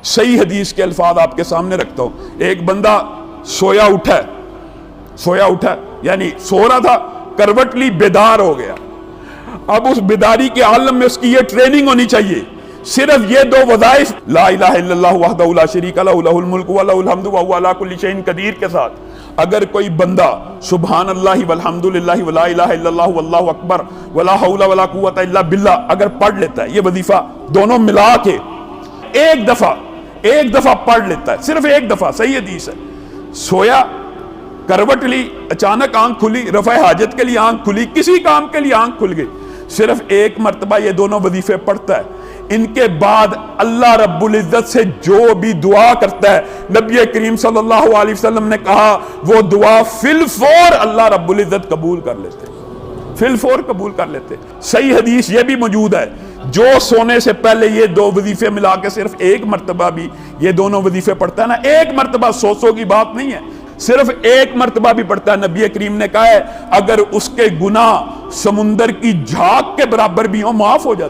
صحیح حدیث کے الفاظ آپ کے سامنے رکھتا ہوں. ایک بندہ سویا اٹھا یعنی سو رہا تھا، کروٹ لی، بیدار ہو گیا. اب اس بیداری کے عالم میں اس کی یہ ٹریننگ ہونی چاہیے، صرف یہ دو وظائف لا الہ الا اللہ وحدہ لا شریک لہ لہ الملک ولہ الحمد وہو علی کل شیء قدیر کے ساتھ اگر کوئی بندہ سبحان اللہ والحمد للہ ولا الہ الا اللہ واللہ اکبر ولا حول ولا قوت الا باللہ اگر پڑھ لیتا ہے، یہ وظیفہ دونوں ملا کے ایک دفعہ پڑھ لیتا ہے، صرف ایک دفعہ، صحیح حدیث ہے. سویا، کروٹ لی، اچانک آنکھ کھلی، رفع حاجت کے لیے آنکھ کھلی، کسی کام کے لیے آنکھ کھل گئی، صرف ایک مرتبہ یہ دونوں وظیفے پڑھتا ہے. ان کے بعد اللہ رب العزت سے جو بھی دعا کرتا ہے، نبی کریم صلی اللہ علیہ وسلم نے کہا وہ دعا فی الفور اللہ رب العزت قبول کر لیتے، فی الفور قبول کر لیتے. صحیح حدیث یہ بھی موجود ہے، جو سونے سے پہلے یہ دو وظیفے ملا کے صرف ایک مرتبہ بھی یہ دونوں وظیفے پڑھتا ہے نا، ایک مرتبہ سو کی بات نہیں ہے، صرف ایک مرتبہ بھی پڑھتا ہے، نبی کریم نے کہا ہے اگر اس کے گناہ سمندر کی جھاگ کے برابر بھی ہوں معاف ہو جاتے.